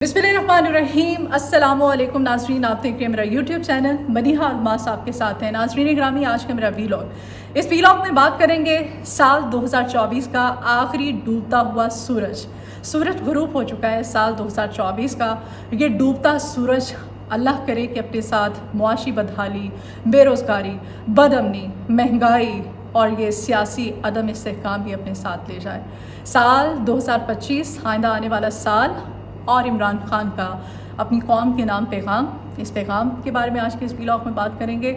बिस्मिल्लाहिर्रहमानिर्रहीम। अस्सलाम वालेकुम नाज़रीन, आप देख रहे हैं मेरा यूट्यूब चैनल मदीहा अलमास आपके साथ हैं। नाज़रीन ग्रामी, आज का मेरा वीलॉग, इस वीलॉग में बात करेंगे साल 2024 का आखिरी डूबता हुआ सूरज। सूरज गुरूब हो चुका है साल 2024 का। ये डूबता सूरज अल्लाह करे कि अपने साथ मुआशी बदहाली, बेरोज़गारी, बदअमनी, महंगाई और ये सियासी अदम इस्तेहकाम भी अपने साथ ले जाए। साल 2025 आइंदा आने वाला साल और इमरान खान का अपनी कौम के नाम पैगाम, इस पैगाम के बारे में आज के इस व्लॉग में बात करेंगे।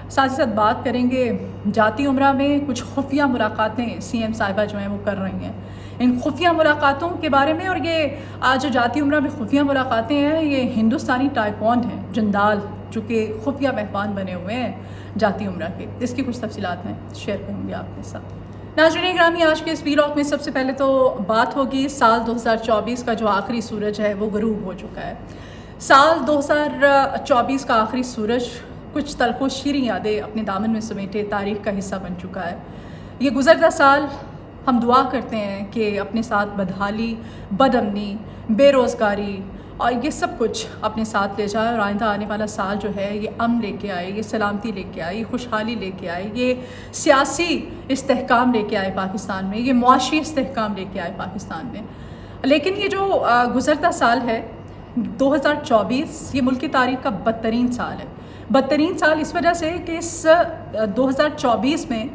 साथ ही साथ बात करेंगे जाती उम्रा में कुछ खुफिया मुलाकातें सीएम साहिबा जो हैं वो कर रही हैं, इन खुफिया मुलाकातों के बारे में। और ये आज जो जाती उम्रा में खुफिया मुलाकातें हैं, ये हिंदुस्तानी टाइकॉन हैं जंदाल, जो कि खुफिया मेहमान बने हुए हैं जाती उम्रा के। इसकी कुछ तफसीलात मैं शेयर करूँगी आपके साथ। नाज़रीन ग्रामी, आज के इस व्लॉग में सबसे पहले तो बात होगी साल 2024 का जो आखिरी सूरज है वो गुरूब हो चुका है। साल 2024 का आखिरी सूरज कुछ तल्खो शीरीं यादें अपने दामन में समेटे तारीख़ का हिस्सा बन चुका है। ये गुज़रता साल हम दुआ करते हैं कि अपने साथ बदहाली, बदअमनी, बेरोज़गारी और ये सब कुछ अपने साथ ले जाए, और आइंदा आने वाला साल जो है ये अमन लेके आए, ये सलामती लेके आए, ये खुशहाली लेके आए, ये सियासी इस्तेहकाम लेके आए पाकिस्तान में, ये मुआशी इस्तेहकाम लेके आए पाकिस्तान में। लेकिन ये जो गुज़रता साल है 2024, ये मुल्क की तारीख़ का बदतरीन साल है। बदतरीन साल इस वजह से कि इस 2024 में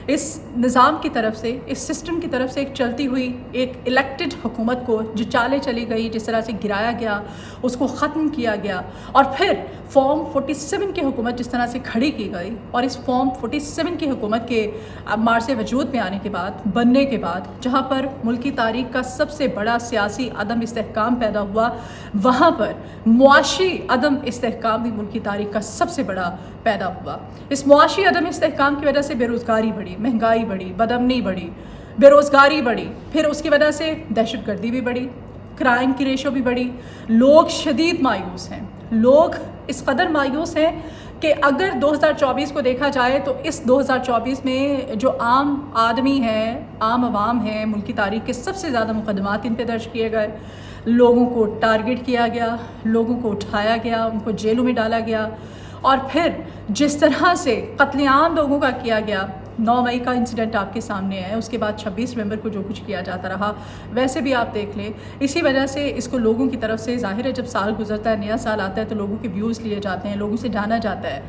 इस निज़ाम की तरफ से, इस सिस्टम की तरफ से एक चलती हुई एक इलेक्टेड हुकूमत को जो चालें चली गई, जिस तरह से गिराया गया, उसको ख़त्म किया गया, और फिर फॉर्म 47 की हुकूमत जिस तरह से खड़ी की गई, और इस फॉर्म 47 की हुकूमत के मार्से वजूद में आने के बाद, बनने के बाद, जहाँ पर मुल्क की तारीख़ का सबसे बड़ा सियासी अदम इस्तेहकाम पैदा हुआ, वहाँ पर मुआशी अदम इस्तेहकाम भी मुल्क की तारीख़ का सबसे बड़ा पैदा हुआ। इस मुआशी अदम इस्तेहकाम की वजह से बेरोज़गारी बढ़ी, महंगाई बढ़ी, बदअमनी बढ़ी, बेरोज़गारी बढ़ी, फिर उसकी वजह से दहशतगर्दी भी बढ़ी, क्राइम की रेशो भी बढ़ी। लोग शदीद मायूस हैं, लोग इस कदर मायूस हैं कि अगर 2024 को देखा जाए तो इस 2024 में जो आम आदमी हैं, आम आवाम हैं, मुल्क की तारीख़ के सबसे ज़्यादा मुकदमात इन पे दर्ज किए गए, लोगों को टारगेट किया गया, लोगों को उठाया गया, उनको जेलों में डाला गया, और फिर जिस तरह से कत्लेआम लोगों का किया गया। 9 मई का इंसिडेंट आपके सामने है, उसके बाद 26 नवंबर को जो कुछ किया जाता रहा, वैसे भी आप देख लें। इसी वजह से इसको लोगों की तरफ से, ज़ाहिर है जब साल गुजरता है, नया साल आता है, तो लोगों के व्यूज़ लिए जाते हैं, लोगों से जाना जाता है,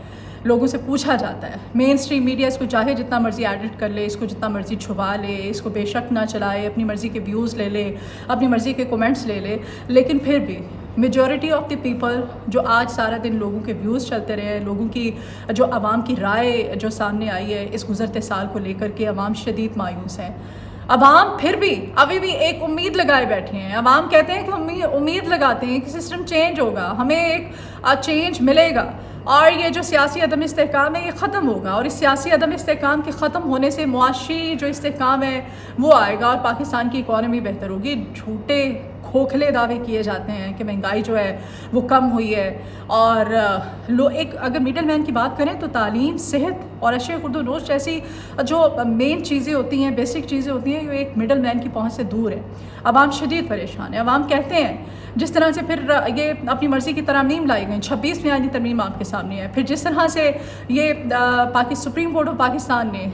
लोगों से पूछा जाता है। मेन स्ट्रीम मीडिया इसको चाहे जितना मर्ज़ी एडिट कर ले, इसको जितना मर्ज़ी छुपा ले, इसको बेशक ना चलाए, अपनी मर्ज़ी के व्यूज़ ले ले, अपनी मर्ज़ी के कमेंट्स ले ले, लेकिन फिर भी मेजॉरिटी ऑफ द पीपल जो आज सारा दिन लोगों के व्यूज़ चलते रहे, लोगों की जो आवाम की राय जो सामने आई है इस गुज़रते साल को लेकर के, आवाम शदीद मायूस हैं। अवाम फिर भी अभी भी एक उम्मीद लगाए बैठे हैं। अवाम कहते हैं कि हम उम्मीद लगाते हैं कि सिस्टम चेंज होगा, हमें एक चेंज मिलेगा, और ये जो सियासी अदम इस्तेहकाम है ये ख़त्म होगा, और इस सियासी अदम इस्तेहकाम के ख़त्म होने से मुआशी जो इस्तेहकाम है वो आएगा, और पाकिस्तान की इकॉनमी बेहतर होगी। झूठे खोखले दावे किए जाते हैं कि महंगाई जो है वो कम हुई है, और एक अगर मिडल मैन की बात करें तो तालीम, सेहत और अशे खुर्द नोश जैसी जो मेन चीज़ें होती हैं, बेसिक चीज़ें होती हैं, ये एक मिडल मैन की पहुंच से दूर है। अवाम शदीद परेशान है। अवाम कहते हैं जिस तरह से फिर ये अपनी मर्ज़ी की तरमीम लाई गई, 26 में आईनी तरमीम आपके सामने है, फिर जिस तरह से ये सुप्रीम कोर्ट ऑफ पाकिस्तान ने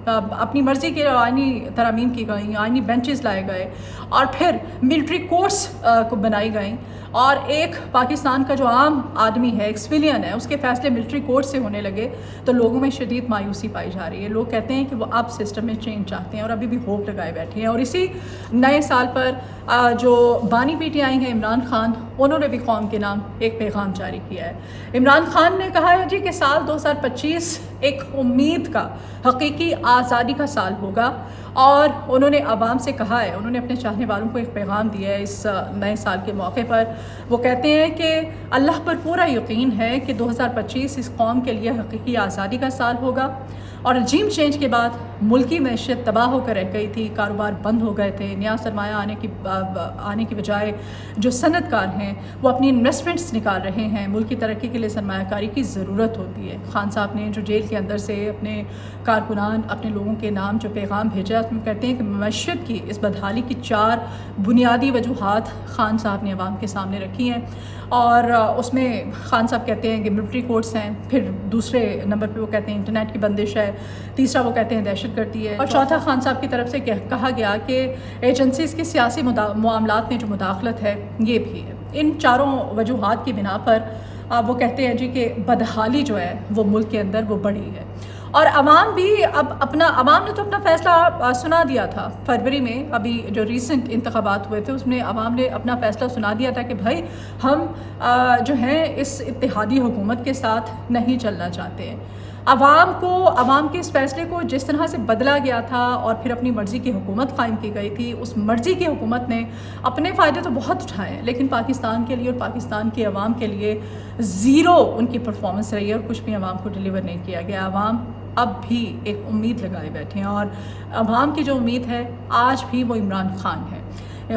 अपनी मर्ज़ी के आइनी तरमीम की गई, आइनी बेंचेस लाए गए, और फिर मिलिट्री कोर्ट्स को बनाई गई, और एक पाकिस्तान का जो आम आदमी है, एक सिविलियन है, उसके फ़ैसले मिलिट्री कोर्ट से होने लगे, तो लोगों में शदीद मायूसी पाई जा रही है। लोग कहते हैं कि वो अब सिस्टम में चेंज चाहते हैं, और अभी भी होप लगाए बैठे हैं। और इसी नए साल पर जो बानी PTI हैं इमरान खान, उन्होंने भी कौम के नाम एक पैगाम जारी किया है। इमरान खान ने कहा है जी कि साल 2025 एक उम्मीद का, हकीकी आज़ादी का साल होगा, और उन्होंने आवाम से कहा है, उन्होंने अपने चाहने वालों को एक पैगाम दिया है इस नए साल के मौके पर। वो कहते हैं कि अल्लाह पर पूरा यकीन है कि 2025 इस कौम के लिए हकीकी आज़ादी का साल होगा, और रजीम चेंज के बाद मुल्की मैशियत तबाह होकर रह गई थी, कारोबार बंद हो गए थे, नया सरमाया आने की बजाय जो सनतकार हैं वो अपनी इन्वेस्टमेंट्स निकाल रहे हैं। मुल्क की तरक्की के लिए सरमायाकारी की ज़रूरत होती है। खान साहब ने जो जेल के अंदर से अपने कारकुनान, अपने लोगों के नाम जो पैगाम भेजा, उसमें कहते हैं कि मैशियत की इस बदहाली की 4 बुनियादी वजूहात खान साहब ने अवाम के सामने रखी हैं। और उसमें खान साहब कहते हैं कि मिलिट्री कोर्ट्स हैं, फिर दूसरे नंबर पे वो कहते हैं इंटरनेट की बंदिश है, तीसरा वो कहते हैं दहशतगर्दी है, और चौथा खान साहब की तरफ से कहा गया कि एजेंसीज़ की सियासी मामलात में जो मुदाखलत है ये भी है। इन चारों वजूहात की बिना पर वो कहते हैं जी कि बदहाली जो है वो मुल्क के अंदर वो बढ़ी है। और अवाम भी अब अवाम ने तो अपना फ़ैसला सुना दिया था फरवरी में, अभी जो रीसेंट इंतखाबात हुए थे उसमें अवाम ने अपना फ़ैसला सुना दिया था कि भाई हम जो हैं इस इत्तेहादी हुकूमत के साथ नहीं चलना चाहते हैं। अवाम के इस फ़ैसले को जिस तरह से बदला गया था और फिर अपनी मर्ज़ी की हुकूमत कायम की गई थी, उस मर्ज़ी की हुकूमत ने अपने फ़ायदे तो बहुत उठाए हैं, लेकिन पाकिस्तान के लिए और पाकिस्तान के अवाम के लिए ज़ीरो उनकी परफॉर्मेंस रही है और कुछ भी अवाम को डिलीवर नहीं किया गया। अवाम अब भी एक उम्मीद लगाए बैठे हैं और अवाम की जो उम्मीद है आज भी वो इमरान खान है।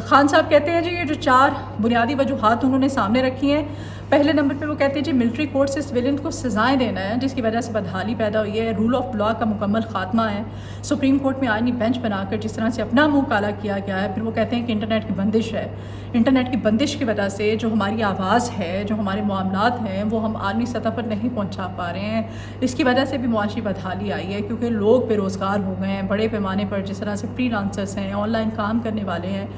खान साहब कहते हैं जी ये जो 4 बुनियादी वजूहात उन्होंने सामने रखी हैं, पहले नंबर पे वो कहते हैं जी मिलिट्री कोर्ट से सिविलियन को सज़ाएं देना है जिसकी वजह से बदहाली पैदा हुई है, रूल ऑफ लॉ का मुकम्मल खात्मा है, सुप्रीम कोर्ट में आईनी बेंच बनाकर जिस तरह से अपना मुंह काला किया गया है। फिर वो कहते हैं कि इंटरनेट की बंदिश है, इंटरनेट की बंदिश की वजह से जो हमारी आवाज़ है, जो हमारे मामलात हैं वो हम आलमी सतह पर नहीं पहुँचा पा रहे हैं। इसकी वजह से भी मुआशी बदहाली आई है क्योंकि लोग बेरोज़गार हो गए हैं बड़े पैमाने पर, जिस तरह से फ्रीलांसर्स हैं, ऑनलाइन काम करने वाले हैं।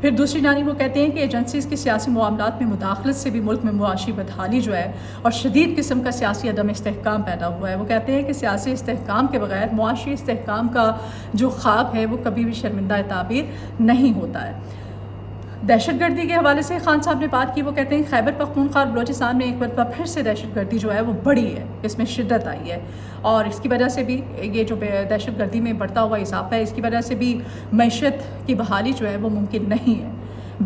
फिर दूसरी जानिब वो कहते हैं कि एजेंसीज़ के सियासी मामलात में मुदाखलत से भी मुल्क में मुआशी बदहाली जो है और शदीद किस्म का सियासी अदम इस्तेहकाम पैदा हुआ है। वो कहते हैं कि सियासी इस्तेहकाम के बगैर मुआशी इस्तेहकाम का जो ख्वाब है वो कभी भी शर्मिंदा ताबीर नहीं होता है। दहशतगर्दी के हवाले से खान साहब ने बात की, वो कहते हैं खैबर पख्तूनख्वा और बलोचिस्तान में एक बार फिर से दहशतगर्दी जो है वो बढ़ी है, इसमें शिद्दत आई है और इसकी वजह से भी ये जो दहशतगर्दी में बढ़ता हुआ इजाफा है, इसकी वजह से भी मैशत की बहाली जो है वो मुमकिन नहीं है।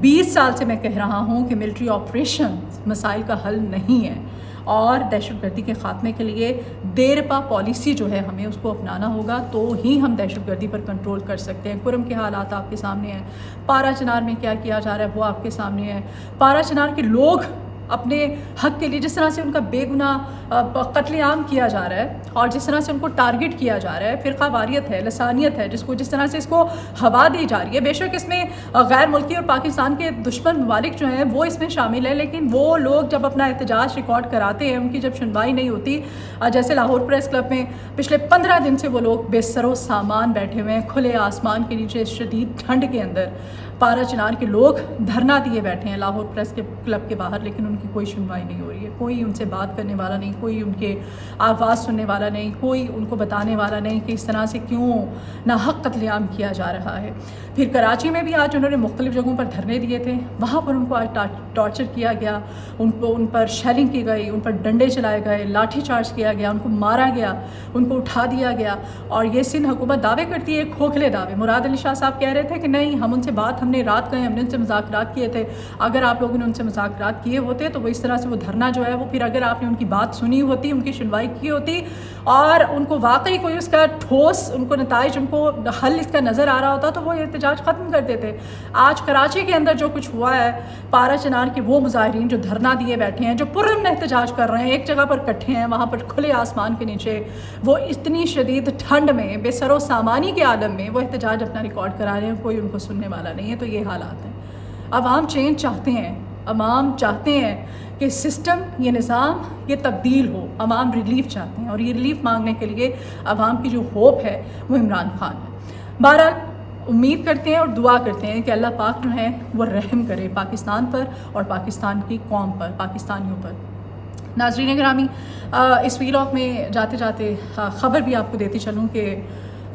20 साल से मैं कह रहा हूँ कि मिलिट्री ऑपरेशन मसाइल का हल नहीं है और दहशतगर्दी के ख़ात्मे के लिए देरपा पॉलिसी जो है हमें उसको अपनाना होगा, तो ही हम दहशतगर्दी पर कंट्रोल कर सकते हैं। कुरम के हालात आपके सामने हैं, पारा चिनार में क्या किया जा रहा है वो आपके सामने है। पारा चिनार के लोग अपने हक़ के लिए जिस तरह से उनका बेगुनाह कत्लेआम किया जा रहा है और जिस तरह से उनको टारगेट किया जा रहा है, फ़िरक़ा वारियत है, लसानियत है, जिस तरह से इसको हवा दी जा रही है। बेशक इसमें गैर मुल्की और पाकिस्तान के दुश्मन ममालिक जो हैं वो इसमें शामिल हैं, लेकिन वो लोग जब अपना एहतजाज रिकॉर्ड कराते हैं, उनकी जब सुनवाई नहीं होती, जैसे लाहौर प्रेस क्लब में पिछले 15 दिन से वो लोग बेसरो सामान बैठे हुए हैं खुले आसमान के नीचे शदीद ठंड के अंदर, पारा चिनार के लोग धरना दिए बैठे हैं लाहौर प्रेस के क्लब के बाहर, लेकिन उनकी कोई सुनवाई नहीं हो रही है। कोई उनसे बात करने वाला नहीं, कोई उनके आवाज़ सुनने वाला नहीं, कोई उनको बताने वाला नहीं कि इस तरह से क्यों नाहक कत्लेआम किया जा रहा है। फिर कराची में भी आज उन्होंने मुख्तलिफ़ जगहों पर धरने दिए थे, वहाँ पर उनको आज टॉर्चर किया गया, उन पर शेलिंग की गई, उन पर डंडे चलाए गए, लाठी चार्ज किया गया, उनको मारा गया, उनको उठा दिया गया। और ये सिंध हुकूमत दावे करती है, खोखले दावे। मुराद अली शाह साहब कह रहे थे कि नहीं, हम उनसे हमने रात गए, हमने उनसे मुज़ाकरात किए थे। अगर आप लोगों ने उनसे मुज़ाकरात किए होते तो वो इस तरह से वो धरना जो है वो, फिर अगर आपने उनकी बात सुनी होती, उनकी सुनवाई की होती और उनको वाकई कोई उसका ठोस उनको नताइज, उनको हल इसका नज़र आ रहा होता तो वो एहतजाज ख़त्म कर देते। आज कराची के अंदर जो कुछ हुआ है, पारा चिनार के वो मुजाहिरीन जो धरना दिए बैठे हैं, जो पुरअमन एहतजाज कर रहे हैं, एक जगह पर इकट्ठे हैं, वहाँ पर खुले आसमान के नीचे, वो इतनी शदीद ठंड में बेसरो सामानी के आलम में वो एहतजाज अपना रिकॉर्ड करा रहे हैं, कोई उनको सुनने वाला नहीं है। तो ये हालात हैं। अवाम चेंज चाहते हैं, अवाम चाहते हैं कि सिस्टम, ये निज़ाम, ये तब्दील हो। अवाम रिलीफ चाहते हैं और ये रिलीफ मांगने के लिए अवाम की जो होप है वो इमरान खान है। बहरहाल उम्मीद करते हैं और दुआ करते हैं कि अल्लाह पाक जो है वो रहम करे पाकिस्तान पर और पाकिस्तान की कौम पर, पाकिस्तानियों पर। नाज़रीन गिरामी, इस व्लॉग में जाते जाते ख़बर भी आपको देती चलूँ कि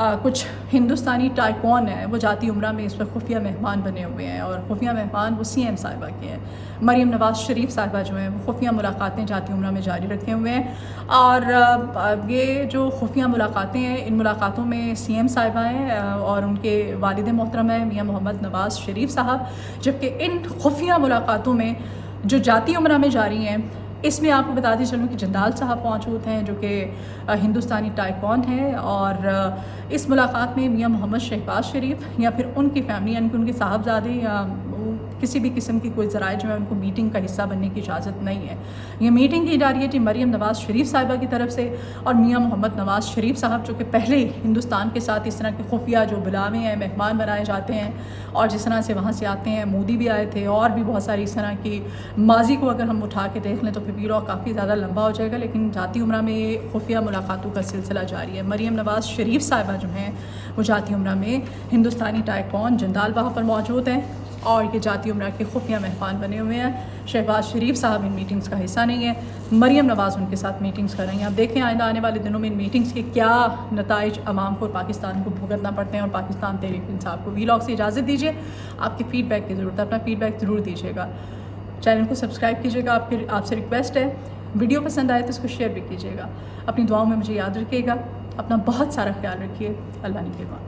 कुछ हिंदुस्तानी टाइकॉन हैं, वो जाती उम्रा में इस पर खुफिया मेहमान बने हुए हैं और खुफिया मेहमान वो CM साहिबा के हैं। मरीम नवाज़ शरीफ साहिबा जो हैं वो खुफिया मुलाकातें जाती उम्रा में जारी रखे हुए हैं और ये जो खुफिया मुलाकातें हैं, इन मुलाकातों में CM साहिबा हैं और उनके वालिद मोहतरम हैं मियाँ मोहम्मद नवाज़ शरीफ साहब। जबकि इन खुफिया मुलाकातों में जो जाती उम्रा में जारी हैं اس میں آپ کو بتاتے چلوں کہ جندال صاحب موجود ہیں جو کہ ہندوستانی ٹائکون ہیں، اور اس ملاقات میں میاں محمد شہباز شریف یا پھر ان کی فیملی یعنی کہ ان کے صاحبزادے یا کسی بھی قسم کی کوئی ذرائع جو ہے ان کو میٹنگ کا حصہ بننے کی اجازت نہیں ہے۔ یہ میٹنگ کی جا رہی ہے جی مریم نواز شریف صاحبہ کی طرف سے اور میاں محمد نواز شریف صاحب جو کہ پہلے ہندوستان کے ساتھ اس طرح کے خفیہ جو بلاوے ہیں، مہمان بنائے جاتے ہیں اور جس طرح سے وہاں سے آتے ہیں، مودی بھی آئے تھے اور بھی بہت ساری اس طرح کی ماضی کو اگر ہم اٹھا کے دیکھ لیں تو پھر ویلاگ کافی زیادہ لمبا ہو جائے گا، لیکن جاتی عمرہ میں خفیہ ملاقاتوں کا سلسلہ جاری ہے۔ مریم نواز شریف صاحبہ جو ہیں وہ جاتی عمرہ میں ہندوستانی ٹائکون جندال وہاں پر موجود ہیں اور یہ جاتی عمرہ کے خفیہ مہمان بنے ہوئے ہیں۔ شہباز شریف صاحب ان میٹنگز کا حصہ نہیں ہے، مریم نواز ان کے ساتھ میٹنگز کر رہی ہیں۔ اب دیکھیں آئندہ آنے والے دنوں میں ان میٹنگز کے کیا نتائج عوام کو، پاکستان کو بھگتنا پڑتے ہیں اور پاکستان تحریک انصاف کو۔ ویلاگ سے اجازت دیجیے، آپ کے فیڈ بیک کی ضرورت ہے، اپنا فیڈ بیک ضرور دیجیے گا، چینل کو سبسکرائب کیجیے گا، آپ سے ریکویسٹ ہے، ویڈیو پسند آئے تو اس کو شیئر بھی کیجیے گا، اپنی دعاؤں میں مجھے یاد رکھیے گا، اپنا بہت سارا خیال رکھیے، اللہ نگہبان۔